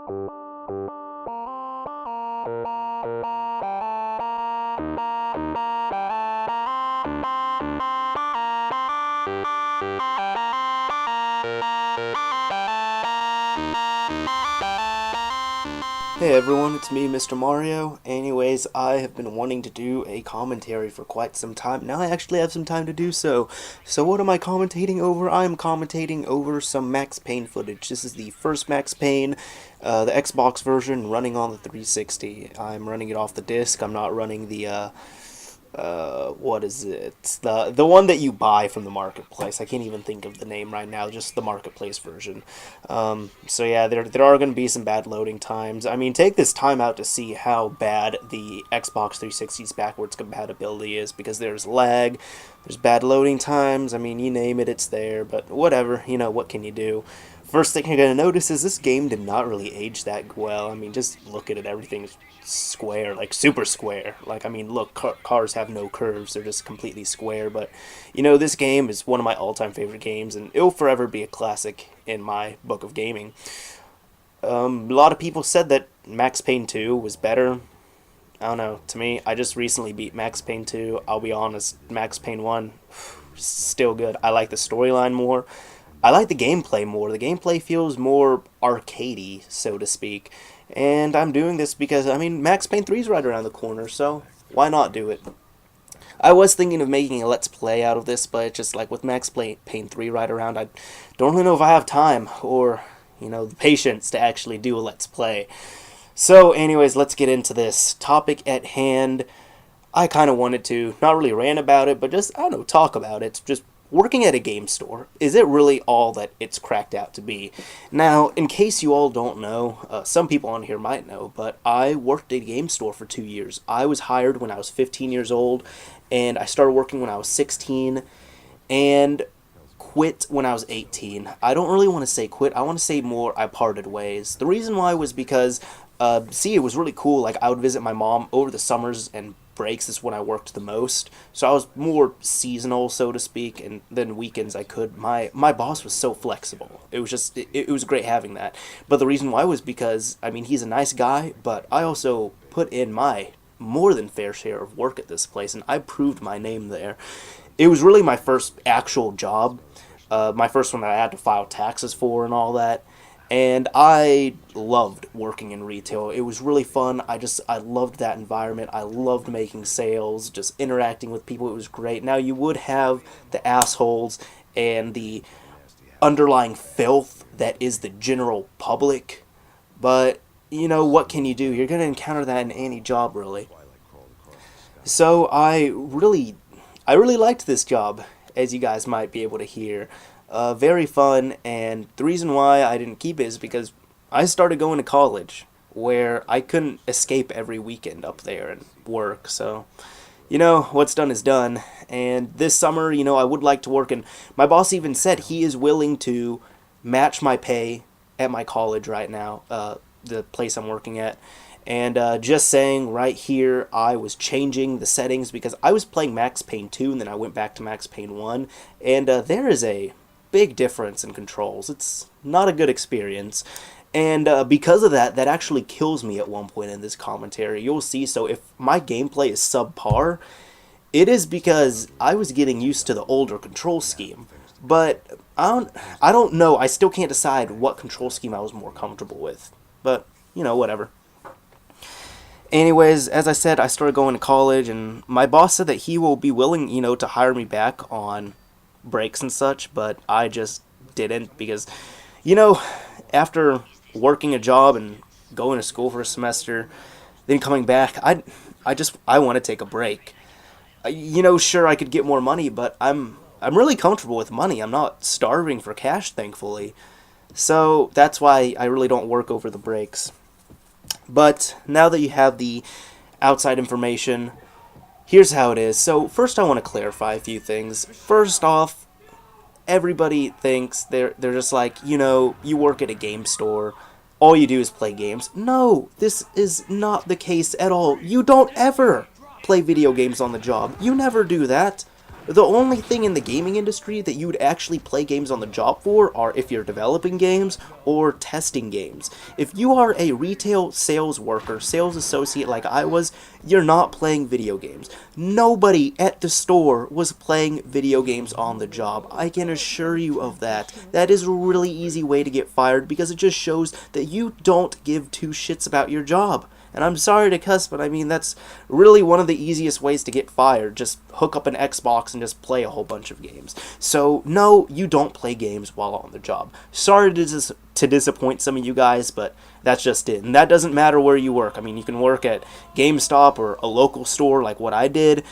Hey everyone, it's me, Mr. Mario. Anyways, I have been wanting to do a commentary for quite some time. Now I actually have some time to do so. So what am I commentating over? I'm commentating over some Max Payne footage. This is the first Max Payne, the Xbox version running on the 360. I'm running it off the disc. I'm not running the, what is it? The one that you buy from the marketplace. I can't even think of the name right now. Just the marketplace version. So yeah, there are going to be some bad loading times. I mean, take this time out to see how bad the Xbox 360's backwards compatibility is, because there's lag, there's bad loading times. I mean, you name it, it's there. But whatever, you know, what can you do? First thing you're going to notice is this game did not really age that well. I mean, just look at it. Everything's square, like super square. Like, I mean, look, cars have no curves. They're just completely square. But, you know, this game is one of my all-time favorite games, and it'll forever be a classic in my book of gaming. A lot of people said that Max Payne 2 was better. I don't know. To me, I just recently beat Max Payne 2. I'll be honest, Max Payne 1, still good. I like the storyline more. I like the gameplay more. The gameplay feels more arcadey, so to speak. And I'm doing this because, I mean, Max Payne 3 is right around the corner, so why not do it? I was thinking of making a Let's Play out of this, but it's just like with Max Payne 3 right around, I don't really know if I have time or, you know, the patience to actually do a Let's Play. So, anyways, let's get into this topic at hand. I kind of wanted to, not really rant about it, but just, I don't know, talk about it. Just working at a game store, is it really all that it's cracked out to be? Now, in case you all don't know, some people on here might know, but I worked at a game store for 2 years. I was hired when I was 15 years old, and I started working when I was 16, and quit when I was 18. I don't really want to say quit. I want to say more I parted ways. The reason why was because, it was really cool. Like, I would visit my mom over the summers and breaks is when I worked the most, so I was more seasonal, so to speak, and then weekends I could. My boss was so flexible. It was just, it was great having that. But the reason why was because, I mean, he's a nice guy, but I also put in my more than fair share of work at this place, and I proved my name there. It was really my first actual job, my first one that I had to file taxes for and all that. And I loved working in retail. It was really fun. I loved that environment. I loved making sales, just interacting with people. It was great. Now, you would have the assholes and the underlying filth that is the general public. But, you know, what can you do? You're going to encounter that in any job, really. So I really liked this job, as you guys might be able to hear. Very fun, and the reason why I didn't keep it is because I started going to college, where I couldn't escape every weekend up there and work, so, you know, what's done is done. And this summer, you know, I would like to work, and my boss even said he is willing to match my pay at my college right now, the place I'm working at. And just saying right here, I was changing the settings because I was playing Max Payne 2, and then I went back to Max Payne 1, and there is a big difference in controls. It's not a good experience, and because of that, that actually kills me at one point in this commentary. You'll see. So if my gameplay is subpar, it is because I was getting used to the older control scheme. But I don't know. I still can't decide what control scheme I was more comfortable with. But, you know, whatever. Anyways, as I said, I started going to college, and my boss said that he will be willing, you know, to hire me back on breaks and such, but I just didn't because, you know, after working a job and going to school for a semester, then coming back, I want to take a break. You know, sure, I could get more money, but I'm really comfortable with money. I'm not starving for cash, thankfully. So that's why I really don't work over the breaks. But now that you have the outside information, here's how it is. So first I want to clarify a few things. First off, everybody thinks they're just like, you know, you work at a game store, all you do is play games. No, this is not the case at all. You don't ever play video games on the job. You never do that. The only thing in the gaming industry that you would actually play games on the job for are if you're developing games or testing games. If you are a retail sales worker, sales associate like I was, you're not playing video games. Nobody at the store was playing video games on the job. I can assure you of that. That is a really easy way to get fired because it just shows that you don't give two shits about your job. And I'm sorry to cuss, but I mean, that's really one of the easiest ways to get fired. Just hook up an Xbox and just play a whole bunch of games. So, no, you don't play games while on the job. Sorry to disappoint some of you guys, but that's just it. And that doesn't matter where you work. I mean, you can work at GameStop or a local store like what I did.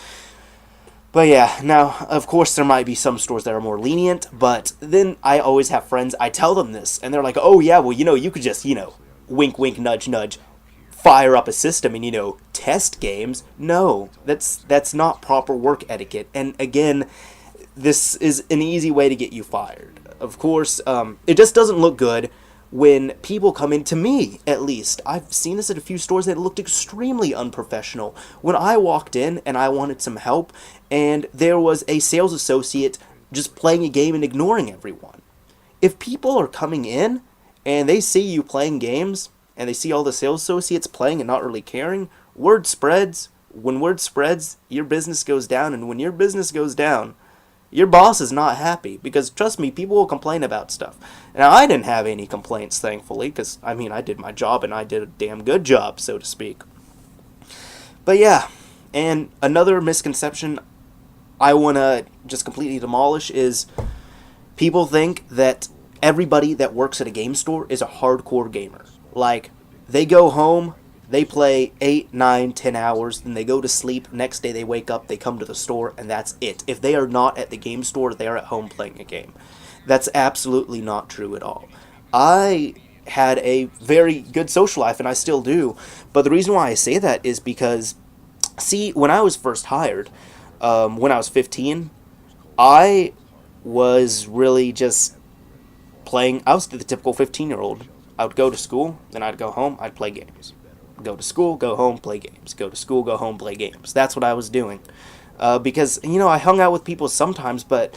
But yeah, now, of course, there might be some stores that are more lenient, but then I always have friends, I tell them this, and they're like, oh yeah, well, you could just, wink, wink, nudge, nudge, fire up a system and, test games. No, that's not proper work etiquette. And again, this is an easy way to get you fired. Of course, it just doesn't look good when people come in, to me at least. I've seen this at a few stores that looked extremely unprofessional. When I walked in and I wanted some help, and there was a sales associate just playing a game and ignoring everyone. If people are coming in and they see you playing games, and they see all the sales associates playing and not really caring, word spreads. When word spreads, your business goes down, and when your business goes down, your boss is not happy, because trust me, people will complain about stuff. Now, I didn't have any complaints, thankfully, because, I did my job, and I did a damn good job, so to speak. But yeah, and another misconception I want to just completely demolish is people think that everybody that works at a game store is a hardcore gamer. Like, they go home, they play 8, 9, 10 hours, then they go to sleep, next day they wake up, they come to the store, and that's it. If they are not at the game store, they are at home playing a game. That's absolutely not true at all. I had a very good social life, and I still do, but the reason why I say that is because, see, when I was first hired, when I was 15, I was really just playing. I was the typical 15-year-old. I would go to school, then I'd go home, I'd play games. Go to school, go home, play games. Go to school, go home, play games. That's what I was doing. Because, I hung out with people sometimes, but,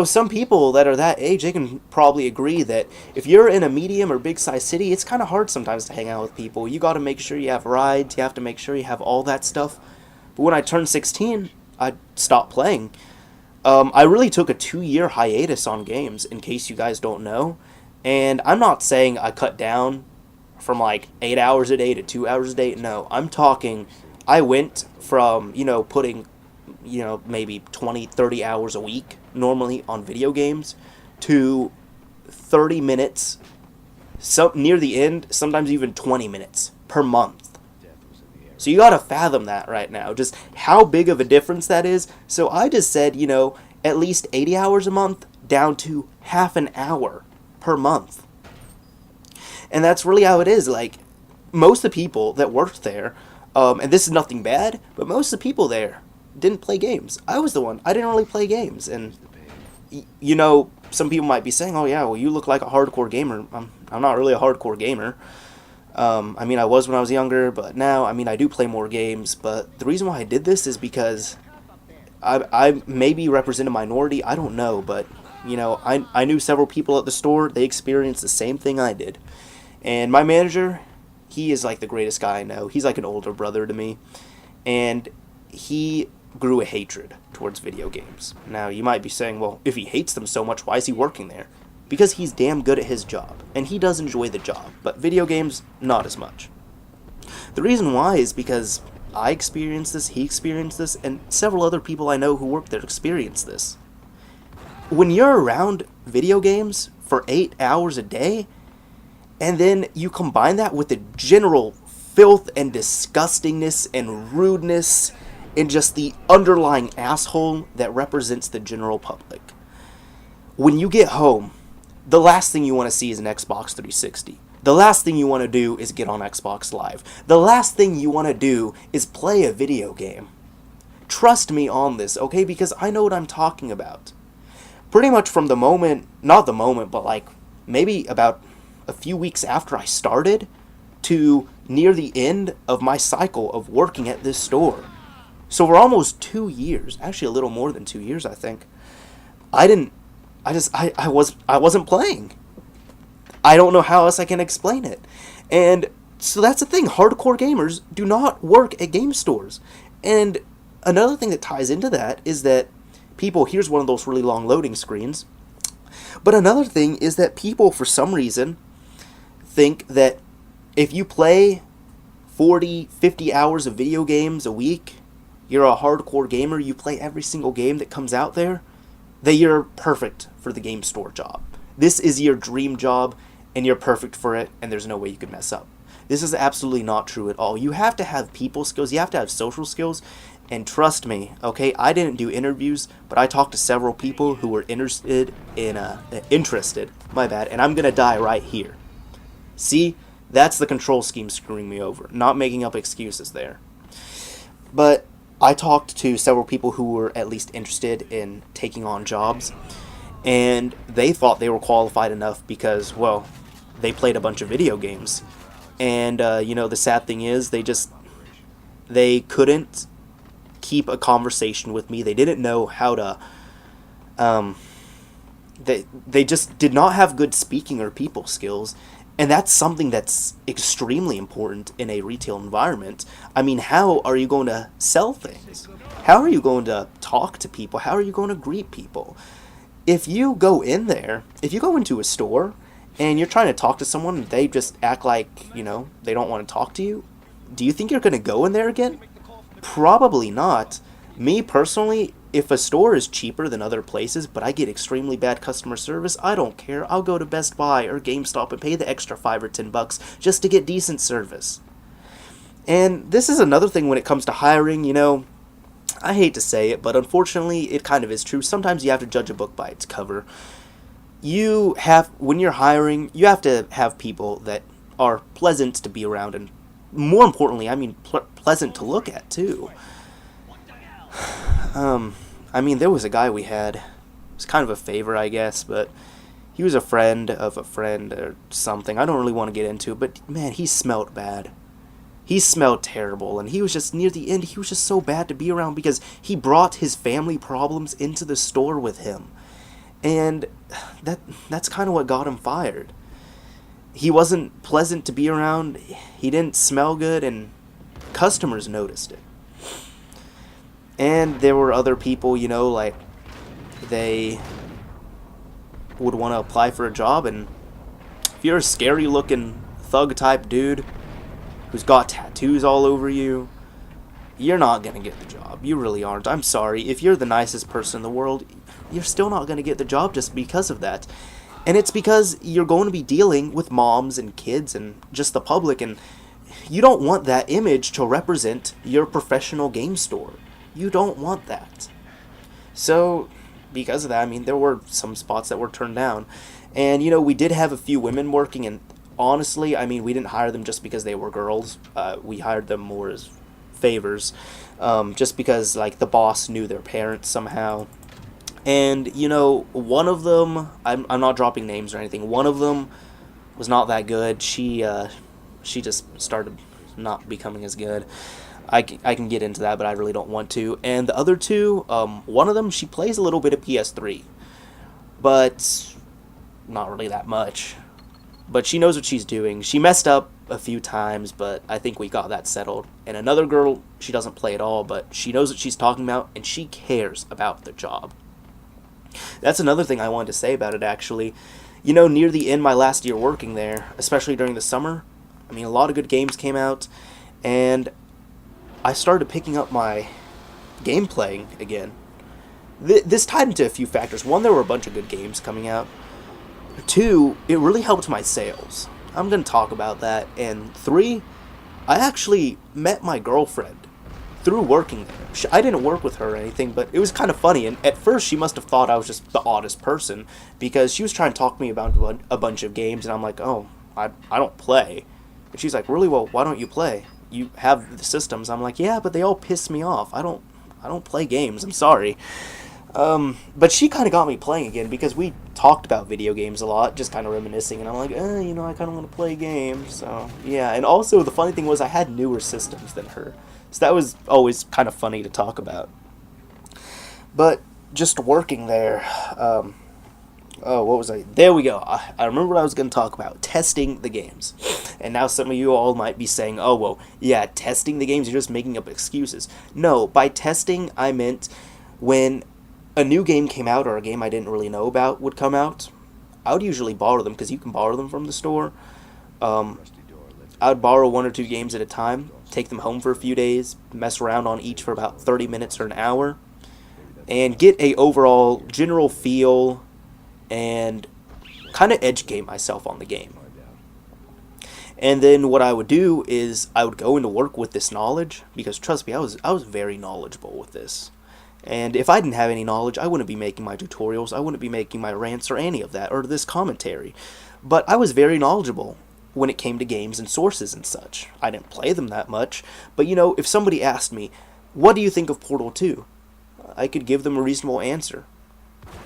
some people that are that age, they can probably agree that if you're in a medium or big-sized city, it's kind of hard sometimes to hang out with people. You got to make sure you have rides, you have to make sure you have all that stuff. But when I turned 16, I stopped playing. I really took a 2-year hiatus on games, in case you guys don't know. And I'm not saying I cut down from like 8 hours a day to 2 hours a day. No, I'm talking, I went from, putting, maybe 20, 30 hours a week normally on video games to 30 minutes, near the end, sometimes even 20 minutes per month. So you gotta fathom that right now, just how big of a difference that is. So I just said, at least 80 hours a month down to half an hour per month. And that's really how it is. Like, most of the people that worked there, and this is nothing bad, but most of the people there didn't play games. I was the one. I didn't really play games. And, some people might be saying, oh yeah, well, you look like a hardcore gamer. I'm not really a hardcore gamer. I was when I was younger, but now, I do play more games. But the reason why I did this is because I maybe represent a minority. I don't know, but I knew several people at the store. They experienced the same thing I did. And my manager, he is like the greatest guy I know. He's like an older brother to me. And he grew a hatred towards video games. Now, you might be saying, well, if he hates them so much, why is he working there? Because he's damn good at his job. And he does enjoy the job. But video games, not as much. The reason why is because I experienced this, he experienced this, and several other people I know who work there experienced this. When you're around video games for 8 hours a day, and then you combine that with the general filth and disgustingness and rudeness and just the underlying asshole that represents the general public. When you get home, the last thing you want to see is an Xbox 360. The last thing you want to do is get on Xbox Live. The last thing you want to do is play a video game. Trust me on this, okay? Because I know what I'm talking about. Pretty much from the moment, not the moment, but like maybe about a few weeks after I started to near the end of my cycle of working at this store, So for almost 2 years, actually a little more than 2 years, I think, I didn't. I wasn't playing. I don't know how else I can explain it. And so that's the thing. Hardcore gamers do not work at game stores. And another thing that ties into that is that people, here's one of those really long loading screens. But another thing is that people, for some reason, think that if you play 40, 50 hours of video games a week, you're a hardcore gamer, you play every single game that comes out there, that you're perfect for the game store job. This is your dream job, and you're perfect for it, and there's no way you could mess up. This is absolutely not true at all. You have to have people skills, you have to have social skills, and trust me, okay, I didn't do interviews, but I talked to several people who were interested, my bad, and I'm gonna die right here. See, that's the control scheme screwing me over, not making up excuses there. But I talked to several people who were at least interested in taking on jobs, and they thought they were qualified enough because, well, they played a bunch of video games. And, the sad thing is, they couldn't keep a conversation with me. They didn't know how to, they just did not have good speaking or people skills. And that's something that's extremely important in a retail environment. I mean, how are you going to sell things? How are you going to talk to people? How are you going to greet people? If you go into a store and you're trying to talk to someone and they just act like, they don't want to talk to you, do you think you're going to go in there again? Probably not. Me personally, if a store is cheaper than other places, but I get extremely bad customer service, I don't care. I'll go to Best Buy or GameStop and pay the extra $5 or $10 just to get decent service. And this is another thing when it comes to hiring, I hate to say it, but unfortunately it kind of is true. Sometimes you have to judge a book by its cover. When you're hiring, you have to have people that are pleasant to be around, and more importantly, pleasant to look at too. There was a guy we had. It was kind of a favor, I guess, but he was a friend of a friend or something. I don't really want to get into it, but man, he smelled bad. He smelled terrible, and he was just near the end. He was just so bad to be around because he brought his family problems into the store with him. And that's kind of what got him fired. He wasn't pleasant to be around. He didn't smell good, and customers noticed it. And there were other people, like they would want to apply for a job, and if you're a scary looking thug type dude who's got tattoos all over you, you're not going to get the job. You really aren't. I'm sorry. If you're the nicest person in the world, you're still not going to get the job just because of that. And it's because you're going to be dealing with moms and kids and just the public, and you don't want that image to represent your professional game store. You don't want that. So, because of that, there were some spots that were turned down. And, we did have a few women working, and honestly, we didn't hire them just because they were girls. We hired them more as favors, just because, the boss knew their parents somehow. And, one of them, I'm not dropping names or anything, one of them was not that good. She just started not becoming as good. I can get into that, but I really don't want to. And the other two, one of them, she plays a little bit of PS3, but not really that much. But she knows what she's doing. She messed up a few times, but I think we got that settled. And another girl, she doesn't play at all, but she knows what she's talking about, and she cares about the job. That's another thing I wanted to say about it, actually. Near the end, my last year working there, especially during the summer, a lot of good games came out, and I started picking up my game playing again. This tied into a few factors. One, there were a bunch of good games coming out. Two, it really helped my sales. I'm going to talk about that. And three, I actually met my girlfriend through working there. I didn't work with her or anything, but it was kind of funny. And at first, she must have thought I was just the oddest person, because she was trying to talk to me about a bunch of games, and I'm like, oh, I don't play. And she's like, really? Well, why don't you play? You have the systems. I'm like, yeah, but they all piss me off. I don't play games. I'm sorry. But she kind of got me playing again because we talked about video games a lot, just kind of reminiscing, and I'm like, I kind of want to play games. So yeah, and also the funny thing was I had newer systems than her, so that was always kind of funny to talk about. But just working there, oh, what was I? There we go. I remember what I was going to talk about. Testing the games. And now some of you all might be saying, oh, well, yeah, testing the games, you're just making up excuses. No, by testing, I meant when a new game came out or a game I didn't really know about would come out, I would usually borrow them because you can borrow them from the store. I would borrow one or two games at a time, take them home for a few days, mess around on each for about 30 minutes or an hour, and get a overall general feel and kind of educate myself on the game. And then what I would do is I would go into work with this knowledge because trust me, I was very knowledgeable with this. And if I didn't have any knowledge, I wouldn't be making my tutorials, I wouldn't be making my rants or any of that or this commentary. But I was very knowledgeable when it came to games and sources and such. I didn't play them that much, but if somebody asked me, "What do you think of Portal 2?" I could give them a reasonable answer.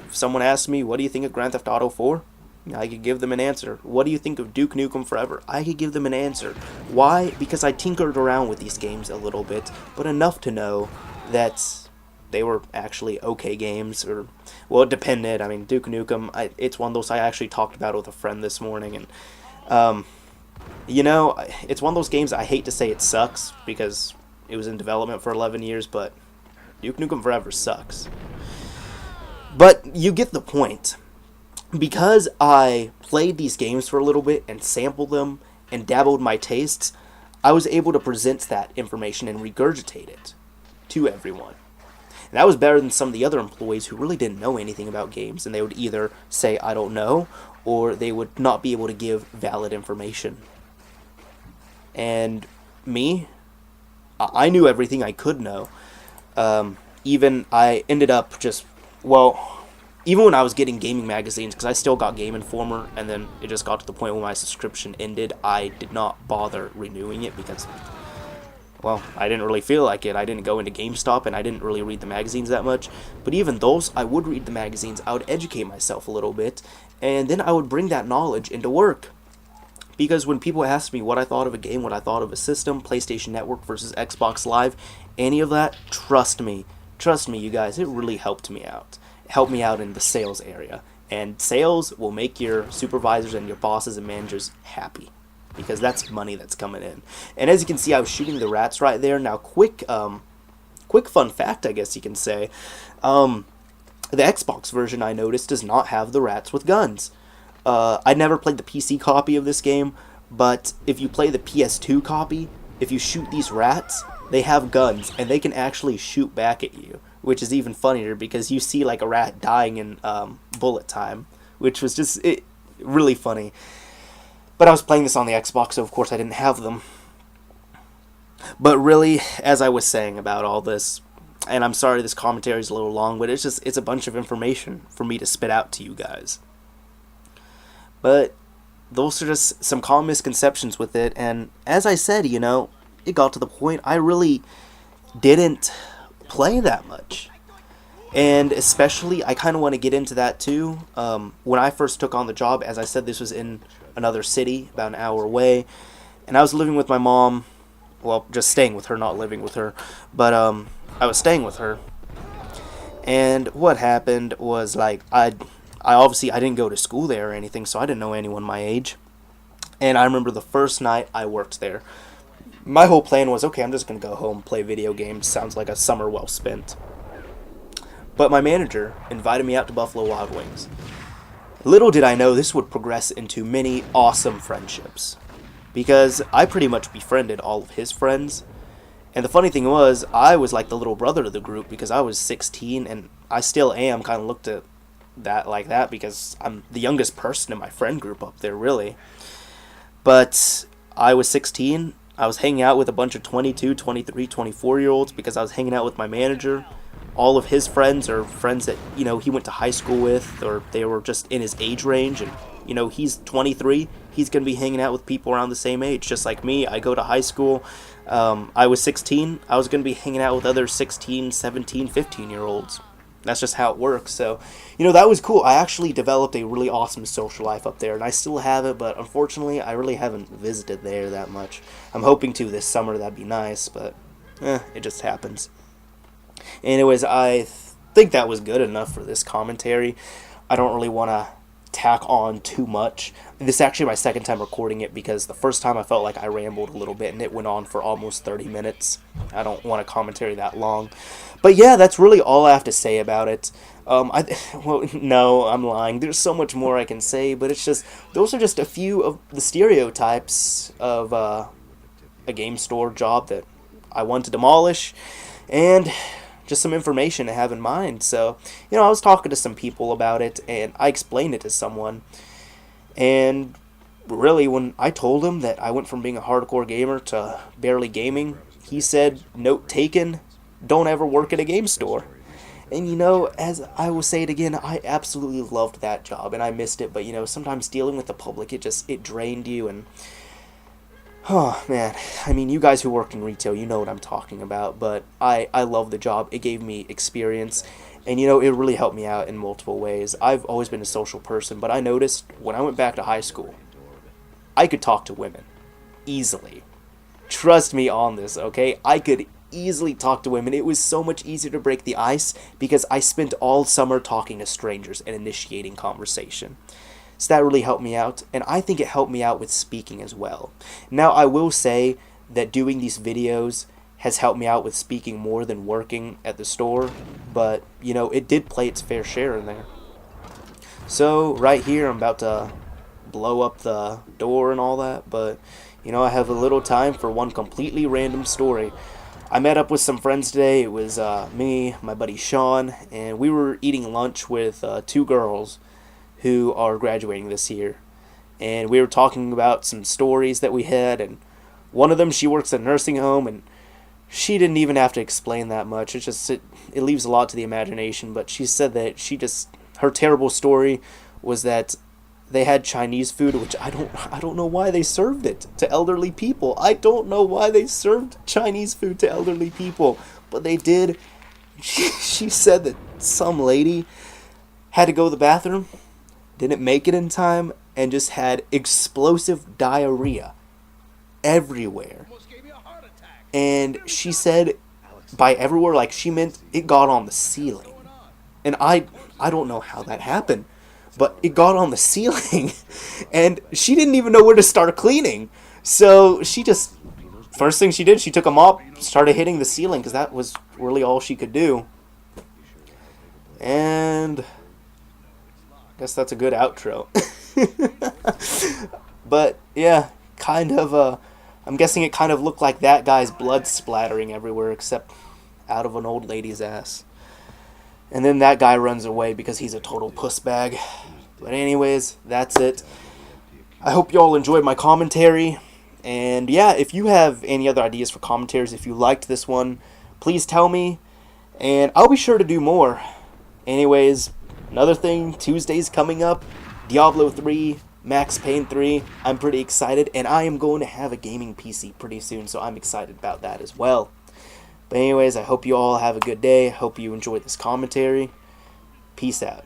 If someone asked me, "What do you think of Grand Theft Auto 4?" I could give them an answer. "What do you think of Duke Nukem Forever?" I could give them an answer. Why? Because I tinkered around with these games a little bit, but enough to know that they were actually okay games. Or, well, it depended. I mean, Duke Nukem, it's one of those I actually talked about with a friend this morning, and it's one of those games I hate to say it sucks because it was in development for 11 years, but Duke Nukem Forever sucks. But you get the point. Because I played these games for a little bit and sampled them and dabbled my tastes, I was able to present that information and regurgitate it to everyone. And that was better than some of the other employees who really didn't know anything about games, and they would either say, "I don't know," or they would not be able to give valid information. And me, I knew everything I could know. Even I ended up even when I was getting gaming magazines, because I still got Game Informer, and then it just got to the point when my subscription ended, I did not bother renewing it because, well, I didn't really feel like it. I didn't go into GameStop, and I didn't really read the magazines that much. But even those, I would read the magazines, I would educate myself a little bit, and then I would bring that knowledge into work. Because when people ask me what I thought of a game, what I thought of a system, PlayStation Network versus Xbox Live, any of that, trust me, you guys, it really helped me out. It helped me out in the sales area. And sales will make your supervisors and your bosses and managers happy, because that's money that's coming in. And as you can see, I was shooting the rats right there. Now, quick fun fact, I guess you can say, the Xbox version, I noticed, does not have the rats with guns. I never played the PC copy of this game, but if you play the PS2 copy, if you shoot these rats, they have guns, and they can actually shoot back at you, which is even funnier because you see like a rat dying in bullet time, which was just really funny. But I was playing this on the Xbox, so of course I didn't have them. But really, as I was saying about all this, and I'm sorry this commentary is a little long, but it's a bunch of information for me to spit out to you guys. But those are just some common misconceptions with it, and as I said, it got to the point I really didn't play that much. And especially, I kind of want to get into that too. When I first took on the job, as I said, this was in another city, about an hour away, and I was living with my mom, well, just staying with her, not living with her, but I was staying with her, and what happened was, like, I didn't go to school there or anything, so I didn't know anyone my age, and I remember the first night I worked there, my whole plan was, okay, I'm just going to go home, play video games, sounds like a summer well spent. But my manager invited me out to Buffalo Wild Wings. Little did I know this would progress into many awesome friendships, because I pretty much befriended all of his friends, and the funny thing was, I was like the little brother of the group because I was 16, and I still am, kind of looked at that like that because I'm the youngest person in my friend group up there, really. But I was 16, I was hanging out with a bunch of 22, 23, 24-year-olds because I was hanging out with my manager. All of his friends are friends that, he went to high school with, or they were just in his age range, and, he's 23, he's going to be hanging out with people around the same age, just like me. I go to high school, I was 16, I was going to be hanging out with other 16, 17, 15-year-olds. That's just how it works. So, that was cool. I actually developed a really awesome social life up there, and I still have it, but unfortunately, I really haven't visited there that much. I'm hoping to this summer. That'd be nice, but it just happens. Anyways, I think that was good enough for this commentary. I don't really want to tack on too much. This is actually my second time recording it because the first time I felt like I rambled a little bit and it went on for almost 30 minutes. I don't want a commentary that long. But yeah, that's really all I have to say about it. Well, no, I'm lying. There's so much more I can say, but it's just, those are just a few of the stereotypes of a game store job that I want to demolish, and just some information to have in mind. So, I was talking to some people about it, and I explained it to someone, and really, when I told him that I went from being a hardcore gamer to barely gaming, he said, note taken, don't ever work at a game store. And as I will say it again, I absolutely loved that job, and I missed it, but sometimes dealing with the public, it drained you, and oh, man. I mean, you guys who work in retail, you know what I'm talking about, but I love the job. It gave me experience, and, it really helped me out in multiple ways. I've always been a social person, but I noticed when I went back to high school, I could talk to women easily. Trust me on this, okay? I could easily talk to women. It was so much easier to break the ice because I spent all summer talking to strangers and initiating conversation. So that really helped me out, and I think it helped me out with speaking as well. Now, I will say that doing these videos has helped me out with speaking more than working at the store, but, it did play its fair share in there. So, right here, I'm about to blow up the door and all that, but, I have a little time for one completely random story. I met up with some friends today. It was me, my buddy Sean, and we were eating lunch with two girls who are graduating this year. And we were talking about some stories that we had, and one of them, she works at a nursing home, and she didn't even have to explain that much. It leaves a lot to the imagination, but she said that her terrible story was that they had Chinese food, which I don't know why they served it to elderly people. I don't know why they served Chinese food to elderly people, but they did. She said that some lady had to go to the bathroom, didn't make it in time, and just had explosive diarrhea everywhere. And she said by everywhere, like, she meant it got on the ceiling. And I don't know how that happened, but it got on the ceiling, and she didn't even know where to start cleaning. So first thing she did, she took a mop, started hitting the ceiling, because that was really all she could do. And I guess that's a good outro. But yeah, I'm guessing it kind of looked like that guy's blood splattering everywhere except out of an old lady's ass. And then that guy runs away because he's a total puss bag. But anyways, that's it. I hope y'all enjoyed my commentary. And yeah, if you have any other ideas for commentaries, if you liked this one, please tell me. And I'll be sure to do more. Anyways, another thing, Tuesday's coming up. Diablo 3, Max Payne 3. I'm pretty excited. And I am going to have a gaming PC pretty soon, so I'm excited about that as well. But anyways, I hope you all have a good day. I hope you enjoyed this commentary. Peace out.